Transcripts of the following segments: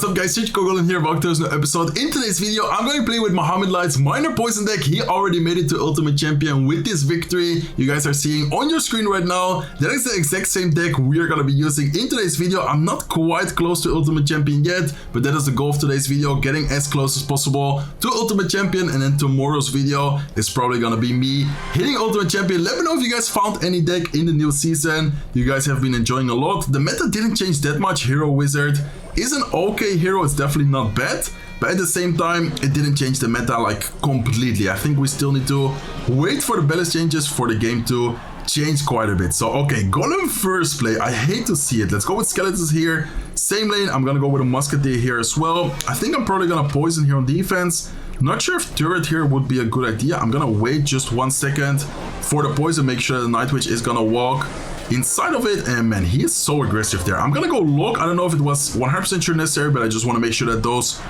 What's up guys, Goblin here, welcome to this new episode. In today's video, I'm going to play with Mohamed Light's minor poison deck. He already made it to Ultimate Champion with this victory. You guys are seeing on your screen right now. That is the exact same deck we are going to be using in today's video. I'm not quite close to Ultimate Champion yet, but that is the goal of today's video, getting as close as possible to Ultimate Champion. And then tomorrow's video is probably going to be me hitting Ultimate Champion. Let me know if you guys found any deck in the new season you guys have been enjoying a lot. The meta didn't change that much. Hero Wizard is an okay hero, it's definitely not bad, but at the same time it didn't change the meta like completely. I think we still need to wait for the balance changes for the game to change quite a bit. So okay, Golem first play, I hate to see it. Let's go with Skeletons here, same lane. I'm gonna go with a Musketeer here as well. I think I'm probably gonna poison here on defense. Not sure if turret here would be a good idea. I'm gonna wait just 1 second for the poison, make sure the Night Witch is gonna walk inside of it, and man, he is so aggressive there. I'm gonna go lock. I don't know if it was 100% sure necessary, but I just want to make sure that those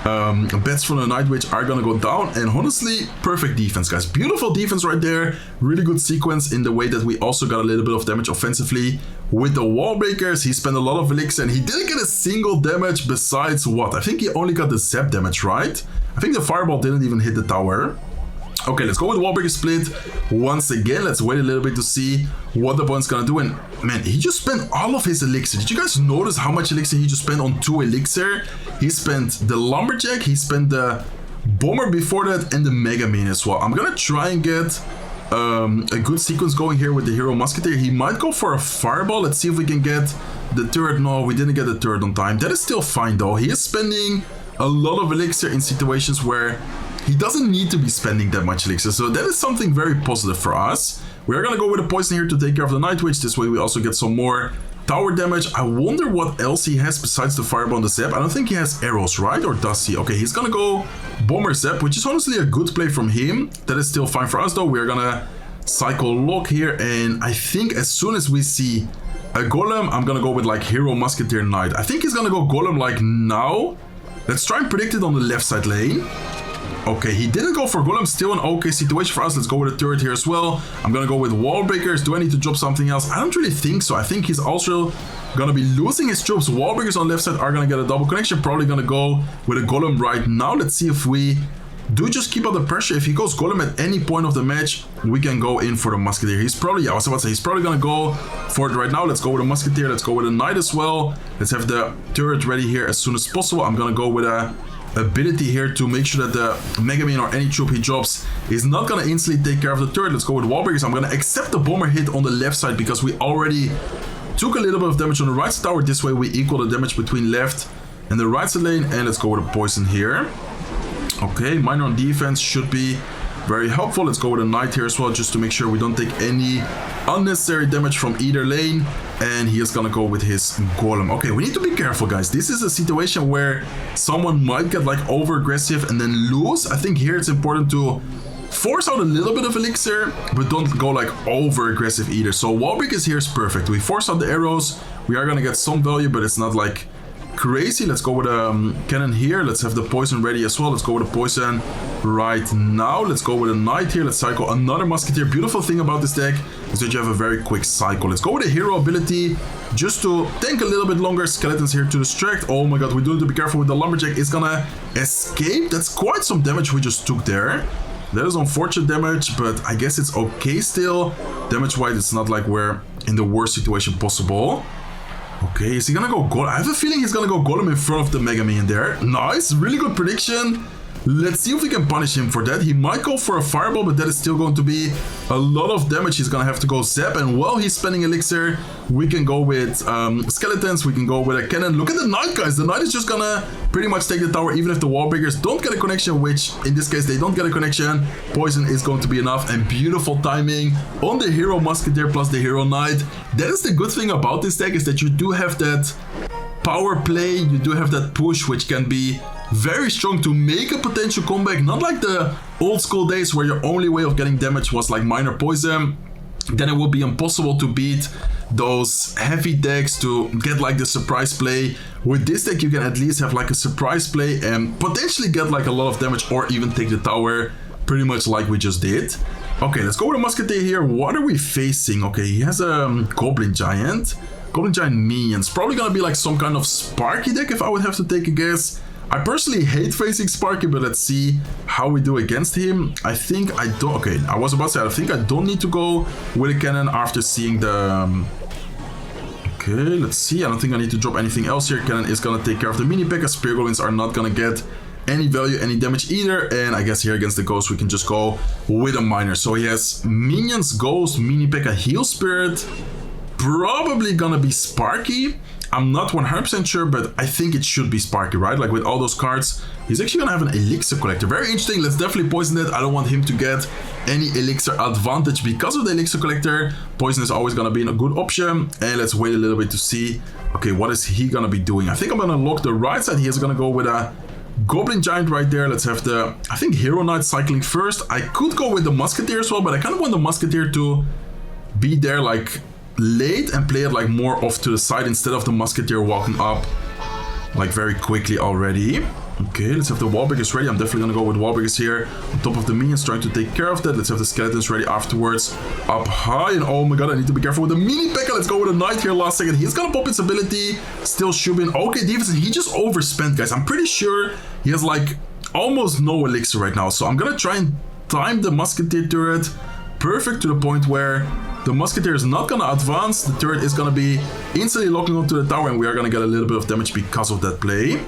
bets from the Night Witch are gonna go down. And honestly, perfect defense, guys. Beautiful defense right there. Really good sequence in the way that we also got a little bit of damage offensively with the wall breakers. He spent a lot of elixir and he didn't get a single damage besides what? I think he only got the zap damage, right? I think the fireball didn't even hit the tower. Okay, let's go with Wallbreaker Split once again. Let's wait a little bit to see what the opponent's gonna do. And man, he just spent all of his elixir. Did you guys notice how much elixir he just spent on 2 elixir? He spent the Lumberjack, he spent the Bomber before that, and the Mega Man as well. I'm gonna try and get a good sequence going here with the Hero Musketeer. He might go for a Fireball. Let's see if we can get the turret. No, we didn't get the turret on time. That is still fine though. He is spending a lot of elixir in situations where he doesn't need to be spending that much elixir, so that is something very positive for us. We are gonna go with a poison here to take care of the Night Witch. This way we also get some more tower damage. I wonder what else he has besides the fireball and the zap. I don't think he has arrows, right? Or does he? Okay, he's gonna go Bomber Zap, which is honestly a good play from him. That is still fine for us though. We're gonna cycle lock here, and I think as soon as we see a Golem, I'm gonna go with like Hero Musketeer Knight. I think he's gonna go Golem like now. Let's try and predict it on the left side lane. Okay, he didn't go for Golem, still an okay situation for us. Let's go with a turret here as well. I'm gonna go with wall breakers. Do I need to drop something else? I don't really think so. I think he's also gonna be losing his troops. Wall breakers on left side are gonna get a double connection. Probably gonna go with a Golem right now. Let's see if we do just keep up the pressure. If he goes Golem at any point of the match, we can go in for the Musketeer. He's probably, yeah, I was about to say, he's probably gonna go for it right now. Let's go with a Musketeer. Let's go with a Knight as well. Let's have the turret ready here as soon as possible. I'm gonna go with a ability here to make sure that the Mega Man or any troop he drops is not gonna instantly take care of the turret. Let's go with wall breakers. I'm gonna accept the bomber hit on the left side because we already took a little bit of damage on the right side tower. This way we equal the damage between left and the right side lane. And let's go with a poison here. Okay, minor on defense should be very helpful. Let's go with a Knight here as well, just to make sure we don't take any unnecessary damage from either lane. And he is gonna go with his Golem. Okay, we need to be careful, guys. This is a situation where someone might get like over aggressive and then lose. I think here it's important to force out a little bit of elixir, but don't go like over aggressive either. So Wallbreak is here is perfect. We force out the arrows. We are gonna get some value, but it's not like crazy. Let's go with a cannon here. Let's have the poison ready as well. Let's go with a poison right now. Let's go with a Knight here. Let's cycle another Musketeer. Beautiful thing about this deck is that you have a very quick cycle. Let's go with a hero ability just to tank a little bit longer. Skeletons here to distract. Oh my god, we do need to be careful with the Lumberjack. It's gonna escape. That's quite some damage we just took there. That is unfortunate damage, but I guess it's okay still. Damage wise, it's not like we're in the worst situation possible. Okay, is he gonna go Golem? I have a feeling he's gonna go Golem in front of the Mega Man there. Nice, really good prediction. Let's see if we can punish him for that. He might go for a Fireball, but that is still going to be a lot of damage. He's gonna have to go Zap, and while he's spending elixir, we can go with Skeletons, we can go with a cannon. Look at the Knight, guys. The Knight is just gonna pretty much take the tower, even if the wall breakers don't get a connection, which in this case, they don't get a connection. Poison is going to be enough, and beautiful timing on the Hero Musketeer plus the Hero Knight. That is the good thing about this deck, is that you do have that power play, you do have that push, which can be very strong to make a potential comeback. Not like the old school days where your only way of getting damage was like minor poison. Then it would be impossible to beat those heavy decks to get like the surprise play. With this deck you can at least have like a surprise play and potentially get like a lot of damage, or even take the tower, pretty much like we just did. Okay, let's go with a Musketeer here. What are we facing? Okay, he has a Goblin Giant. Goblin Giant minions. Probably gonna be like some kind of Sparky deck if I would have to take a guess. I personally hate facing Sparky, but let's see how we do against him. I think I don't... Okay, I was about to say, I think I don't need to go with a cannon after seeing the... Okay, let's see. I don't think I need to drop anything else here. Cannon is gonna take care of the mini P.E.K.K.A. Spear Goblins are not gonna get any value, any damage either. And I guess here against the Ghost, we can just go with a Miner. So he has Minions, Ghost, mini P.E.K.K.A, Heal Spirit. Probably gonna be Sparky. I'm not 100% sure, but I think it should be Sparky, right? Like with all those cards, he's actually gonna have an Elixir Collector. Very interesting. Let's definitely poison it. I don't want him to get any Elixir advantage because of the Elixir Collector. Poison is always gonna be a good option. And let's wait a little bit to see. Okay, what is he gonna be doing? I think I'm gonna lock the right side. He is gonna go with a Goblin Giant right there. Let's have the, I think, Hero Knight cycling first. I could go with the Musketeer as well, but I kind of want the Musketeer to be there like late and play it like more off to the side instead of the Musketeer walking up like very quickly already. Okay, let's have the wall breakers ready. I'm definitely gonna go with wall breakers here on top of the minions, trying to take care of that. Let's have the skeletons ready afterwards. Up high, and oh my god, I need to be careful with the mini P.E.K.K.A. Let's go with a knight here last second. He's gonna pop his ability, still shooting. Okay, defense, he just overspent, guys. I'm pretty sure he has like almost no elixir right now. So I'm gonna try and time the Musketeer turret perfect to the point where the Musketeer is not gonna advance. The turret is gonna be instantly locking onto the tower, and we are gonna get a little bit of damage because of that play.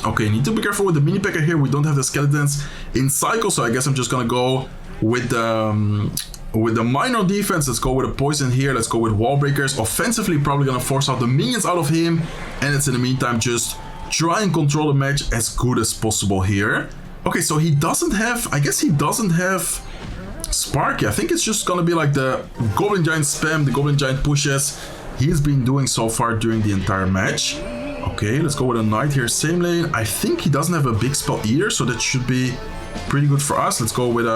Okay, need to be careful with the mini P.E.K.K.A. here. We don't have the skeletons in cycle, so I guess I'm just gonna go with the minor defense. Let's go with a poison here. Let's go with wall breakers. Offensively, probably gonna force out the minions out of him, and it's in the meantime just try and control the match as good as possible here. Okay, so he doesn't have, I guess he doesn't have Sparky. I think it's just gonna be like the Goblin Giant spam, the Goblin Giant pushes he's been doing so far during the entire match. Okay, let's go with a knight here, same lane. I think he doesn't have a big spell either, so that should be pretty good for us. Let's go with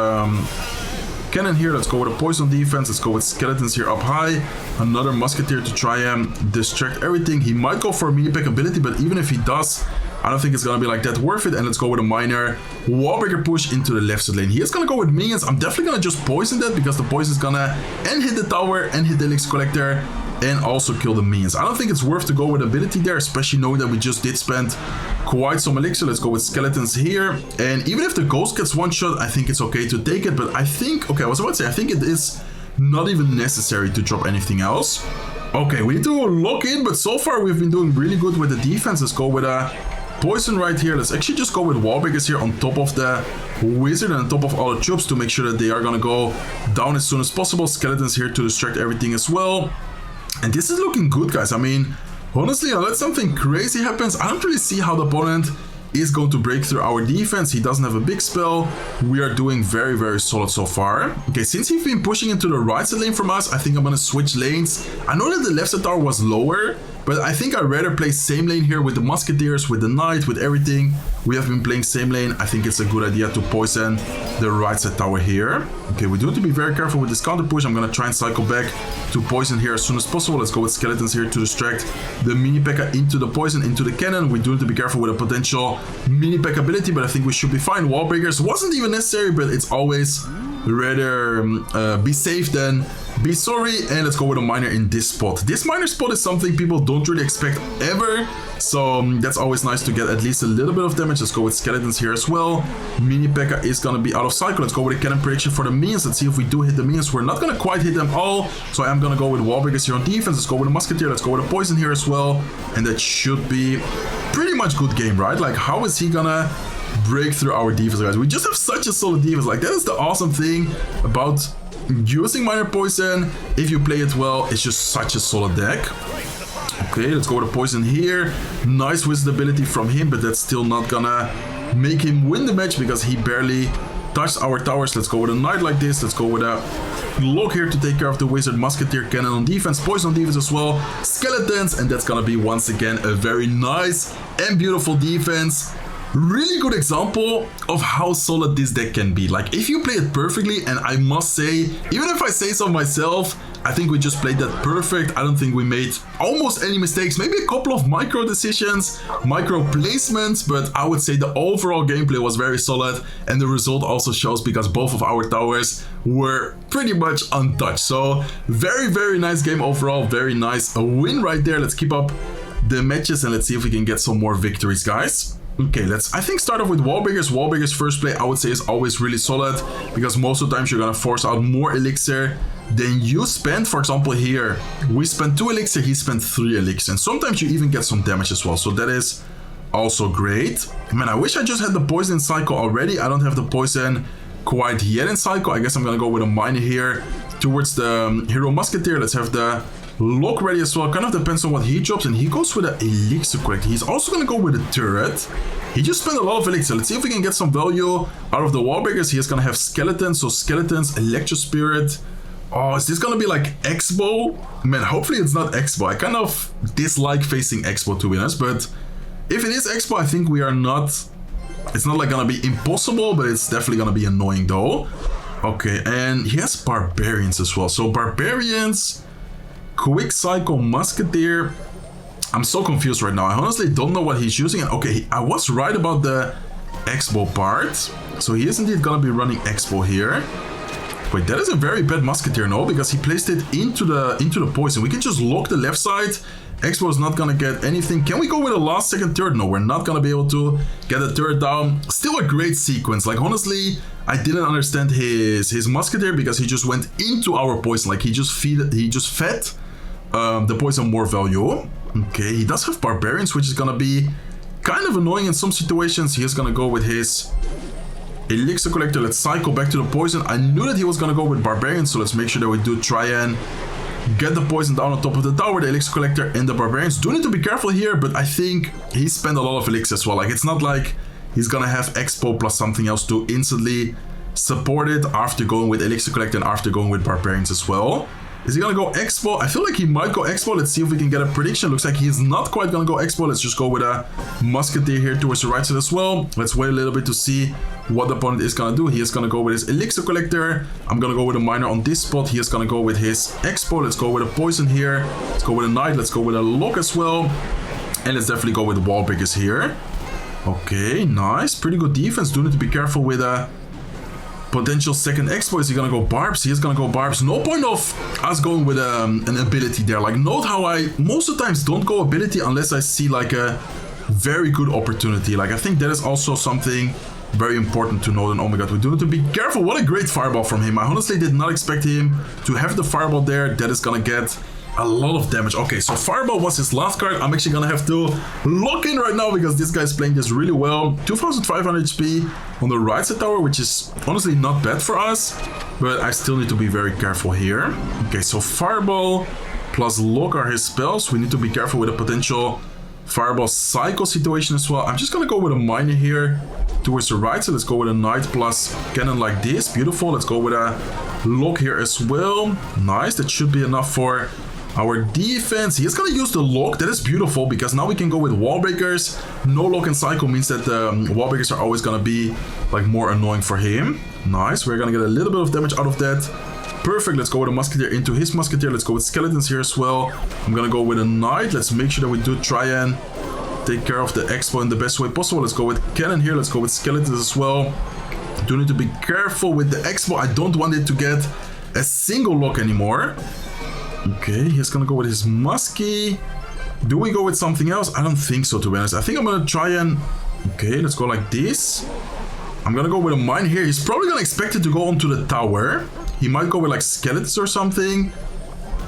cannon here. Let's go with a poison defense. Let's go with skeletons here up high. Another Musketeer to try and distract everything. He might go for a mini P.E.K.K.A. ability, but even if he does, I don't think it's gonna be like that worth it. And let's go with a miner wallbreaker push into the left side lane. He is gonna go with minions. I'm definitely gonna just poison that because the poison is gonna and hit the tower and hit the elixir collector and also kill the minions. I don't think it's worth to go with ability there, especially knowing that we just did spend quite some elixir. Let's go with skeletons here. And even if the ghost gets one shot, I think it's okay to take it. But I think, okay, I was about to say, I think it is not even necessary to drop anything else. Okay, we need to lock in, but so far we've been doing really good with the defense. Let's go with a poison right here. Let's actually just go with wall breakers here on top of the wizard and on top of all the troops to make sure that they are gonna go down as soon as possible. Skeletons here to distract everything as well. And this is looking good, guys. I mean, honestly, unless something crazy happens, I don't really see how the opponent is going to break through our defense. He doesn't have a big spell. We are doing very, very solid so far. Okay, since he's been pushing into the right side lane from us, I think I'm gonna switch lanes. I know that the left side tower was lower, but I think I'd rather play same lane here with the musketeers, with the knight, with everything. We have been playing same lane. I think it's a good idea to poison the right side tower here. Okay, we do have to be very careful with this counter push. I'm gonna try and cycle back to poison here as soon as possible. Let's go with skeletons here to distract the mini P.E.K.K.A. into the poison, into the cannon. We do have to be careful with a potential mini P.E.K.K.A. ability, but I think we should be fine. Wall breakers wasn't even necessary, but it's always rather be safe than be sorry. And let's go with a miner in this spot. This miner spot is something people don't really expect ever, so that's always nice to get at least a little bit of damage. Let's go with skeletons here as well. Mini P.E.K.K.A. is gonna be out of cycle. Let's go with a cannon prediction for the minions. Let's see if we do hit the minions. We're not gonna quite hit them all, so I am gonna go with wall breakers here on defense. Let's go with a musketeer. Let's go with a poison here as well, and that should be pretty much good game, right? Like, how is he gonna break through our defense, guys? We just have such a solid defense. Like, that is the awesome thing about using minor poison. If you play it well, it's just such a solid deck. Okay, let's go with a poison here. Nice wizard ability from him, but that's still not gonna make him win the match because he barely touched our towers. Let's go with a knight like this. Let's go with a lock here to take care of the wizard, musketeer, cannon on defense, poison on defense as well, skeletons, and that's gonna be once again a very nice and beautiful defense. Really good example of how solid this deck can be. Like, if you play it perfectly, and I must say, even if I say so myself, I think we just played that perfect. I don't think we made almost any mistakes. Maybe a couple of micro decisions, micro placements, but I would say the overall gameplay was very solid, and the result also shows because both of our towers were pretty much untouched. So very, very nice game overall. Very nice. A win right there. Let's keep up the matches and let's see if we can get some more victories, guys. Okay, let's, I think, start off with wall breakers. Wall breakers first play, I would say, is always really solid because most of the times you're gonna force out more elixir than you spend. For example, here we spent 2 elixir, he spent 3 elixir, and sometimes you even get some damage as well, so that is also great. Man, I wish I just had the poison cycle already. I don't have the poison quite yet in cycle. I guess I'm gonna go with a miner here towards the hero musketeer. Let's have the lock ready as well. Kind of depends on what he drops, and he goes with an elixir collector. He's also gonna go with a turret. He just spent a lot of elixir. Let's see if we can get some value out of the wall breakers. He is gonna have skeletons, so skeletons, electro spirit. Oh, is this gonna be like Expo? Man, hopefully it's not Expo. I kind of dislike facing Expo, to be honest, but if it is Expo, I think we are not, it's not like gonna be impossible, but it's definitely gonna be annoying though. Okay, and he has barbarians as well. So barbarians, quick cycle musketeer. I'm so confused right now. I honestly don't know what he's using. And okay, I was right about the Expo part. So he is indeed gonna be running Expo here. Wait, that is a very bad musketeer, no? Because he placed it into the poison. We can just lock the left side. Expo is not gonna get anything. Can we go with a last second turret? No, we're not gonna be able to get the turret down. Still a great sequence. Like, honestly, I didn't understand his musketeer because he just went into our poison. Like, he just fed the poison more value. Okay, he does have barbarians, which is gonna be kind of annoying in some situations. He is gonna go with his elixir collector. Let's cycle back to the poison. I knew that he was gonna go with barbarians, so let's make sure that we do try and get the poison down on top of the tower. The elixir collector and the barbarians do need to be careful here, but I think he spent a lot of elixir as well. Like, it's not like he's gonna have Expo plus something else to instantly support it after going with elixir collector and after going with barbarians as well. Is he gonna go Expo? I feel like he might go Expo. Let's see if we can get a prediction. Looks like he's not quite gonna go Expo. Let's just go with a musketeer here towards the right side as well. Let's wait a little bit to see what the opponent is gonna do. He is gonna go with his elixir collector. I'm gonna go with a miner on this spot. He is gonna go with his Expo. Let's go with a poison here. Let's go with a knight. Let's go with a lock as well. And let's definitely go with wall breakers here. Okay, nice. Pretty good defense. Do need to be careful with a potential second Expo. Is he gonna go barbs? He is gonna go barbs. No point of us going with an ability there. Like, note how I most of the times don't go ability unless I see like a very good opportunity. Like, I think that is also something very important to note. And oh my god, we do need to be careful. What a great fireball from him. I honestly did not expect him to have the fireball there. That is gonna get a lot of damage. Okay, so fireball was his last card. I'm actually gonna have to lock in right now because this guy's playing this really well. 2500 HP on the right side tower, which is honestly not bad for us, but I still need to be very careful here. Okay, so fireball plus lock are his spells. We need to be careful with a potential fireball cycle situation as well. I'm just gonna go with a miner here towards the right side. Let's go with a knight plus cannon like this. Beautiful. Let's go with a lock here as well. Nice. That should be enough for our defense. He is gonna use the lock. That is beautiful because now we can go with wall breakers. No lock and cycle means that the wall breakers are always gonna be like more annoying for him. Nice. We're gonna get a little bit of damage out of that. Perfect. Let's go with a musketeer into his musketeer. Let's go with skeletons here as well. I'm gonna go with a knight. Let's make sure that we do try and take care of the Expo in the best way possible. Let's go with cannon here. Let's go with skeletons as well. Do need to be careful with the Expo. I don't want it to get a single lock anymore. Okay, he's gonna go with his muskie. Do we go with something else? I don't think so, to be honest. I think I'm gonna try and... Okay, let's go like this. I'm gonna go with a mine here. He's probably gonna expect it to go onto the tower. He might go with like skeletons or something.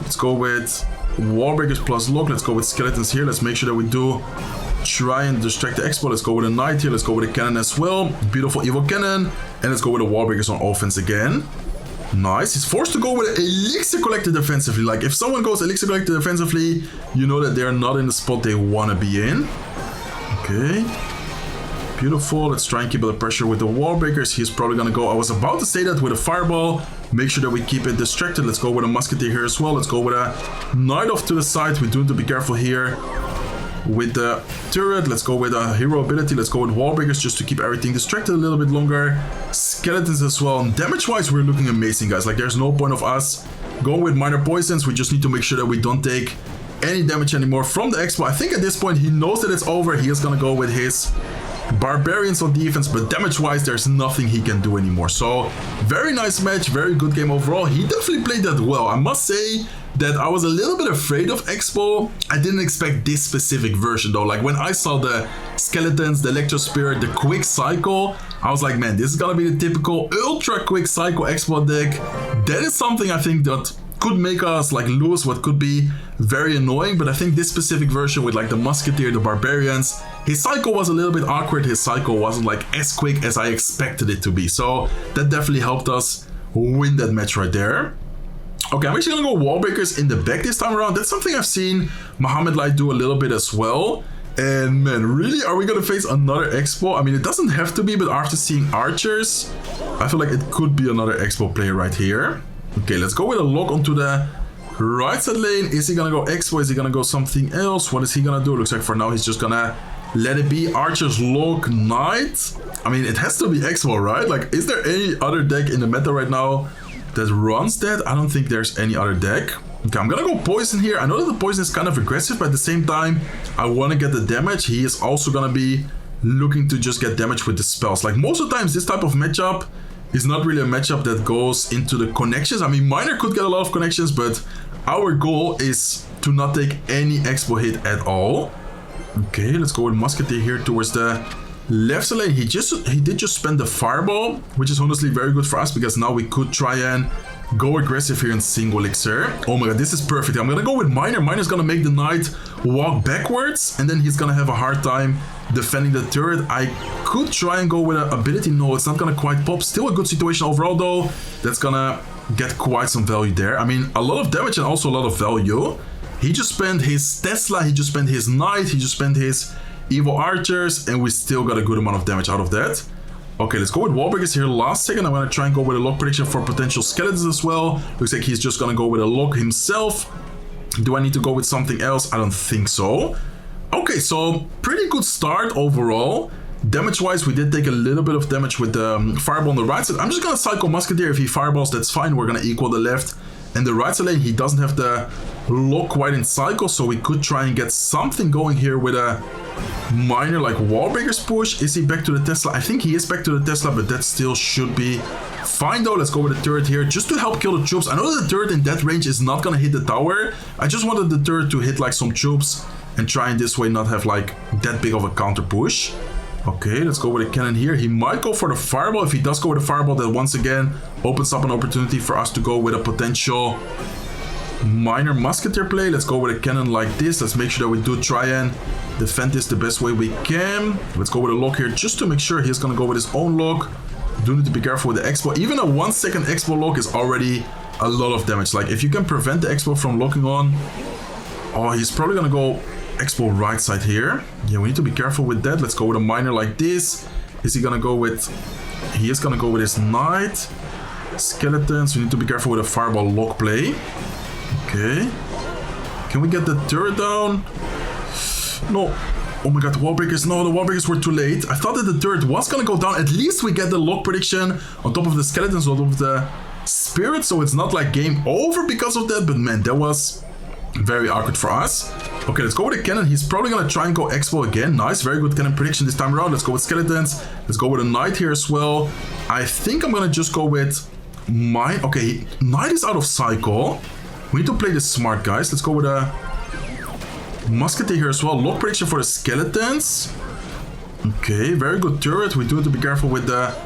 Let's go with wall breakers plus lock. Let's go with skeletons here. Let's make sure that we do try and distract the Expo. Let's go with a knight here. Let's go with a cannon as well. Beautiful evil cannon. And let's go with the wall breakers on offense again. Nice. He's forced to go with elixir collector defensively. Like, if someone goes elixir collector defensively, you know that they're not in the spot they want to be in. Okay. Beautiful. Let's try and keep the pressure with the wall breakers. He's probably going to go... I was about to say that with a fireball. Make sure that we keep it distracted. Let's go with a musketeer here as well. Let's go with a knight off to the side. We do need to be careful here with the turret. Let's go with a hero ability. Let's go with wall breakers just to keep everything distracted a little bit longer. Skeletons as well. And damage-wise, we're looking amazing, guys. Like, there's no point of us going with minor poisons. We just need to make sure that we don't take any damage anymore from the expo. I think at this point, he knows that it's over. He is going to go with his barbarians on defense, but damage-wise, there's nothing he can do anymore. So, very nice match. Very good game overall. He definitely played that well. I must say that I was a little bit afraid of Expo. I didn't expect this specific version though. Like when I saw the skeletons, the electro spirit, the quick cycle, I was like, man, this is gonna be the typical ultra quick cycle Expo deck. That is something I think that could make us like lose what could be very annoying, but I think this specific version with like the musketeer, the barbarians, his cycle was a little bit awkward. His cycle wasn't like as quick as I expected it to be. So that definitely helped us win that match right there. Okay, I'm actually gonna go wall breakers in the back this time around. That's something I've seen Mohamed Light do a little bit as well. And man, really, are we gonna face another Expo? I mean, it doesn't have to be, but after seeing archers, I feel like it could be another Expo player right here. Okay, let's go with a lock onto the right side lane. Is he gonna go Expo? Is he gonna go something else? What is he gonna do? Looks like for now he's just gonna let it be. Archers, lock, knight. I mean, it has to be Expo, right? Like, is there any other deck in the meta right now that runs that? I don't think there's any other deck. Okay, I'm gonna go poison here. I know that the poison is kind of aggressive, but at the same time, I want to get the damage. He is also gonna be looking to just get damage with the spells. Like most of the times, this type of matchup is not really a matchup that goes into the connections. I mean, Miner could get a lot of connections, but our goal is to not take any Expo hit at all. Okay, let's go with Musketeer here towards the left side lane. He did just spend the fireball, which is honestly very good for us because now we could try and go aggressive here in single elixir. Oh my god, this is perfect. I'm gonna go with Miner. Miner's gonna make the knight walk backwards, and then he's gonna have a hard time defending the turret. I could try and go with an ability. No, it's not gonna quite pop. Still a good situation overall though. That's gonna get quite some value there. I mean, a lot of damage and also a lot of value. He just spent his Tesla, he just spent his knight, he just spent his evil archers, and we still got a good amount of damage out of that. Okay, let's go with wall breakers here last second. I'm gonna try and go with a lock prediction for potential skeletons as well. Looks like he's just gonna go with a lock himself. Do I need to go with something else? I don't think so. Okay, so pretty good start overall. Damage-wise, we did take a little bit of damage with the fireball on the right side. I'm just gonna cycle Musketeer. If he fireballs, that's fine. We're gonna equal the left and the right side lane. He doesn't have the lock quite in cycle, so we could try and get something going here with a Miner like wall breakers push. Is he back to the Tesla? I think he is back to the Tesla, but that still should be fine though. Let's go with the turret here just to help kill the troops. I know that the turret in that range is not gonna hit the tower. I just wanted the turret to hit like some troops and try and this way not have like that big of a counter push. Okay, let's go with a cannon here. He might go for the fireball. If he does go with a fireball, that once again opens up an opportunity for us to go with a potential Miner musketeer play. Let's go with a cannon like this. Let's make sure that we do try and defend this the best way we can. Let's go with a lock here just to make sure he's gonna go with his own lock. Do need to be careful with the expo. Even a 1 second expo lock is already a lot of damage. Like if you can prevent the expo from locking on, oh, he's probably gonna go expo right side here. Yeah, we need to be careful with that. Let's go with a Miner like this. Is he gonna go with, he is gonna go with his knight. Skeletons, we need to be careful with a fireball lock play. Okay. Can we get the turret down? No. Oh my god, the wall breakers. No, the wall breakers were too late. I thought that the turret was gonna go down. At least we get the lock prediction on top of the skeletons, on top of the spirit. So it's not like game over because of that. But man, that was very awkward for us. Okay, let's go with a cannon. He's probably gonna try and go expo again. Nice, very good cannon prediction this time around. Let's go with skeletons. Let's go with a knight here as well. I think I'm gonna just go with mine. Okay, knight is out of cycle. We need to play this smart, guys. Let's go with a musketeer here as well. Lock prediction for the skeletons. Okay, very good turret. We do have to be careful with the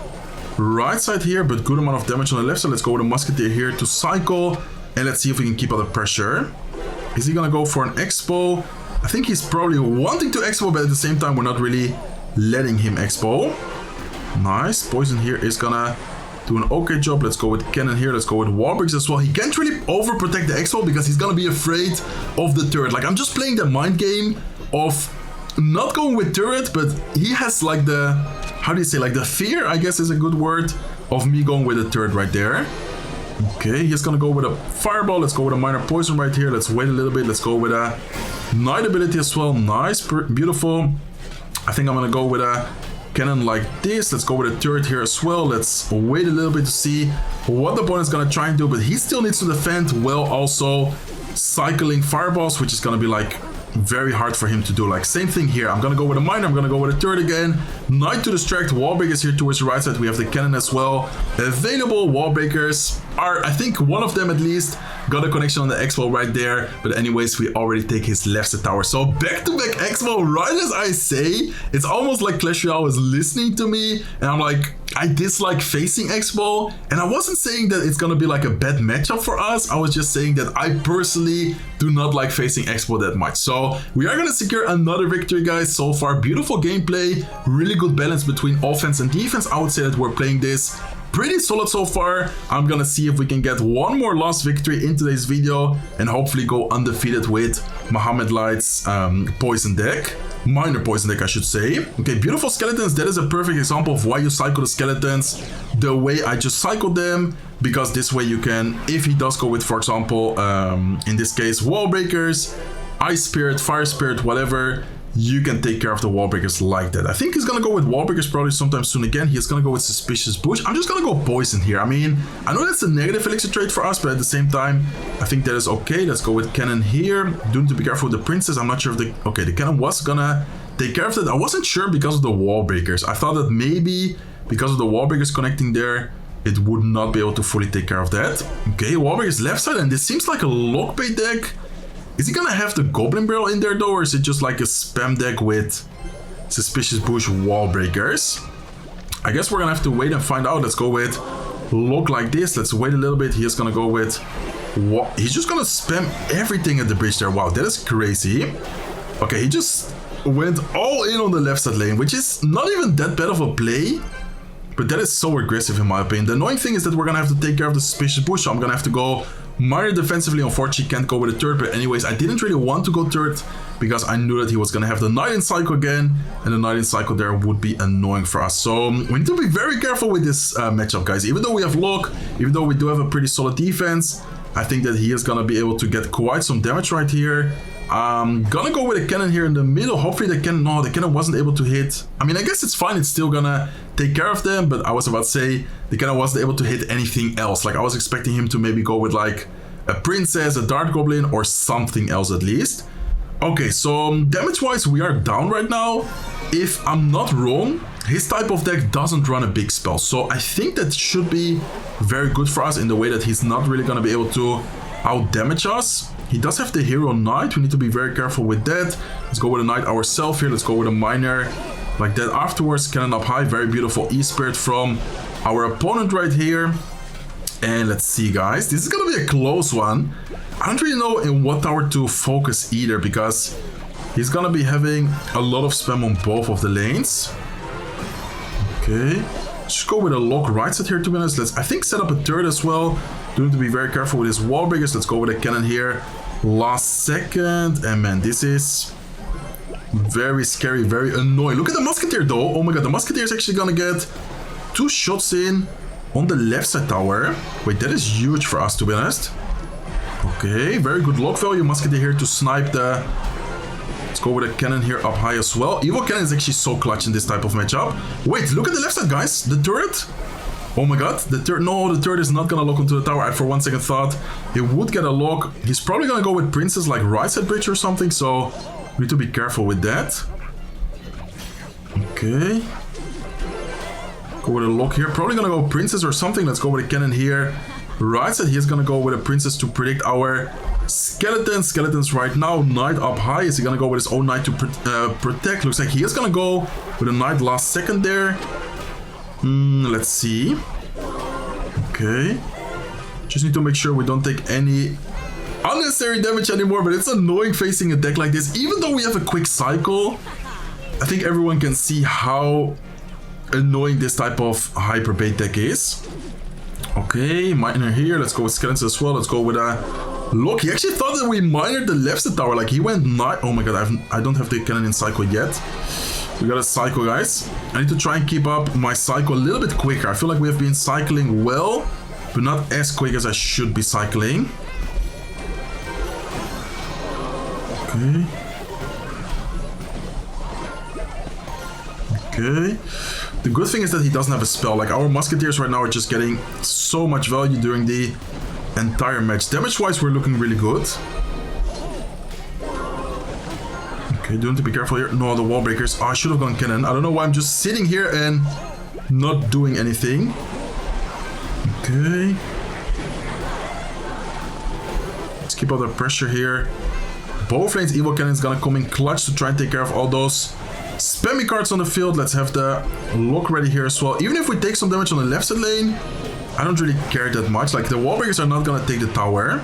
right side here, but good amount of damage on the left side. Let's go with a musketeer here to cycle. And let's see if we can keep up the pressure. Is he gonna go for an expo? I think he's probably wanting to expo, but at the same time, we're not really letting him expo. Nice. Poison here is gonna do an okay job. Let's go with cannon here. Let's go with warbreaks as well. He can't really overprotect the expo because he's gonna be afraid of the turret. Like I'm just playing the mind game of not going with turret, but he has like the, how do you say, like the fear, I guess is a good word, of me going with a turret right there. Okay, he's gonna go with a fireball. Let's go with a minor poison right here. Let's wait a little bit. Let's go with a night ability as well. Nice, beautiful. I think I'm gonna go with a cannon like this. Let's go with a turret here as well. Let's wait a little bit to see what the opponent's gonna try and do, but he still needs to defend while also cycling fireballs, which is gonna be like very hard for him to do. Like same thing here. I'm gonna go with a miner. I'm gonna go with a turret again. Knight to distract. Wall breakers here towards the right side. We have the cannon as well. Available wall breakers are, I think one of them at least got a connection on the X-Wall right there. But anyways, we already take his left side tower. So back-to-back X-Wall, right as I say, it's almost like Clash Royale is listening to me. And I'm like, I dislike facing X-Wall. And I wasn't saying that it's gonna be like a bad matchup for us. I was just saying that I personally do not like facing X-Wall that much. So we are gonna secure another victory, guys. So far, beautiful gameplay, really good balance between offense and defense. I would say that we're playing this pretty solid so far. I'm gonna see if we can get one more last victory in today's video and hopefully go undefeated with Mohamed Light's poison deck. Minor poison deck, I should say. Okay, beautiful skeletons. That is a perfect example of why you cycle the skeletons the way I just cycled them, because this way you can, if he does go with, for example, in this case, wall breakers, ice spirit, fire spirit, whatever, you can take care of the wall breakers like that. I think he's gonna go with wall breakers probably sometime soon again. He's gonna go with suspicious bush. I'm just gonna go poison here. I mean, I know that's a negative elixir trade for us, but at the same time, I think that is okay. Let's go with cannon here. Do need to be careful with the princess. I'm not sure if the... Okay, the cannon was gonna take care of that. I wasn't sure because of the wall breakers. I thought that maybe because of the wall breakers connecting there, it would not be able to fully take care of that. Okay, wall breakers left side, and this seems like a lockbait deck. Is he gonna have the Goblin barrel in there though, or is it just like a spam deck with suspicious bush wall breakers? I guess we're gonna have to wait and find out. Let's go with lock like this. Let's wait a little bit. He's gonna go with what? He's just gonna spam everything at the bridge there. Wow, that is crazy. Okay, he just went all in on the left side lane, which is not even that bad of a play, but that is so aggressive in my opinion. The annoying thing is that we're gonna have to take care of the suspicious bush, so I'm gonna have to go minor defensively. Unfortunately, can't go with a turret, but anyways, I didn't really want to go turret because I knew that he was gonna have the Knight in cycle again, and the Knight in cycle there would be annoying for us. So we need to be very careful with this matchup, guys. Even though we have lock, even though we do have a pretty solid defense, I think that he is gonna be able to get quite some damage right here. I'm gonna go with a cannon here in the middle. Hopefully the cannon, no, the cannon wasn't able to hit. I mean, I guess it's fine. It's still gonna take care of them, but I was about to say the cannon wasn't able to hit anything else. Like I was expecting him to maybe go with like a princess, a dart goblin, or something else at least. Okay, so damage wise, we are down right now. If I'm not wrong, his type of deck doesn't run a big spell. So I think that should be very good for us in the way that he's not really gonna be able to out damage us. He does have the hero knight. We need to be very careful with that. Let's go with a knight ourselves here. Let's go with a miner like that afterwards. Cannon up high. Very beautiful e-spirit from our opponent right here. And let's see, guys. This is going to be a close one. I don't really know in what tower to focus either, because he's going to be having a lot of spam on both of the lanes. Okay. Just go with a lock right side here, to be honest. Let's, I think, set up a turret as well. Do need to be very careful with his wall breakers. Let's go with a cannon here. Last second. And man, this is very scary, very annoying. Look at the musketeer though. Oh my god, the musketeer is actually gonna get 2 shots in on the left side tower. Wait, that is huge for us, to be honest. Okay, very good lock value. Musketeer here to snipe the... Let's go with a cannon here up high as well. Evo cannon is actually so clutch in this type of matchup. Wait, look at the left side, guys. The turret. Oh my god, the turret. No, the turret is not gonna lock onto the tower. I for one second thought it would get a lock. He's probably gonna go with princess like right side bridge or something, so we need to be careful with that. Okay. Go with a lock here. Probably gonna go princess or something. Let's go with a cannon here. Right side, he's gonna go with a princess to predict our skeletons. Skeletons right now. Knight up high. Is he gonna go with his own knight to protect? Looks like he is gonna go with a knight last second there. Let's see. Okay. Just need to make sure we don't take any unnecessary damage anymore, but it's annoying facing a deck like this. Even though we have a quick cycle, I think everyone can see how annoying this type of hyper bait deck is. Okay, miner here. Let's go with skeletons as well. Let's go with a look. He actually thought that we minered the left side tower. Like he went knight. Oh my god, I don't have the cannon in cycle yet. We got a cycle, guys. I need to try and keep up my cycle a little bit quicker. I feel like we have been cycling well, but not as quick as I should be cycling. Okay. Okay. The good thing is that he doesn't have a spell. Like, our musketeers right now are just getting so much value during the entire match. Damage-wise, we're looking really good. Okay, do need to be careful here. No, the wall breakers. Oh, I should have gone cannon. I don't know why I'm just sitting here and not doing anything. Okay. Let's keep up the pressure here. Both lanes, Evil Cannon is gonna come in clutch to try and take care of all those spammy cards on the field. Let's have the lock ready here as well. Even if we take some damage on the left side lane, I don't really care that much. Like, the wall breakers are not gonna take the tower.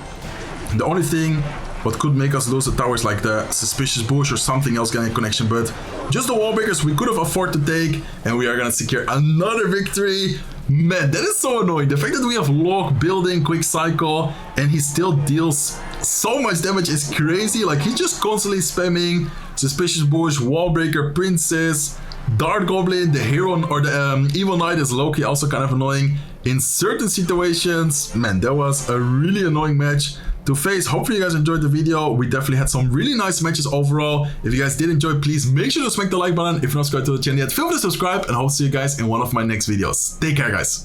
The only thing what could make us lose the tower is like the suspicious bush or something else getting a connection, but just the wall breakers we could have afforded to take, and we are gonna secure another victory. Man, that is so annoying. The fact that we have lock, building, quick cycle, and he still deals so much damage is crazy. Like, he's just constantly spamming suspicious bush, wall breaker, princess, dart goblin, the hero or the evil knight is low-key also kind of annoying in certain situations. Man, that was a really annoying match to face. Hopefully you guys enjoyed the video. We definitely had some really nice matches overall. If you guys did enjoy, please make sure to smack the like button. If you're not subscribed to the channel yet, feel free to subscribe, and I hope to see you guys in one of my next videos. Take care, guys.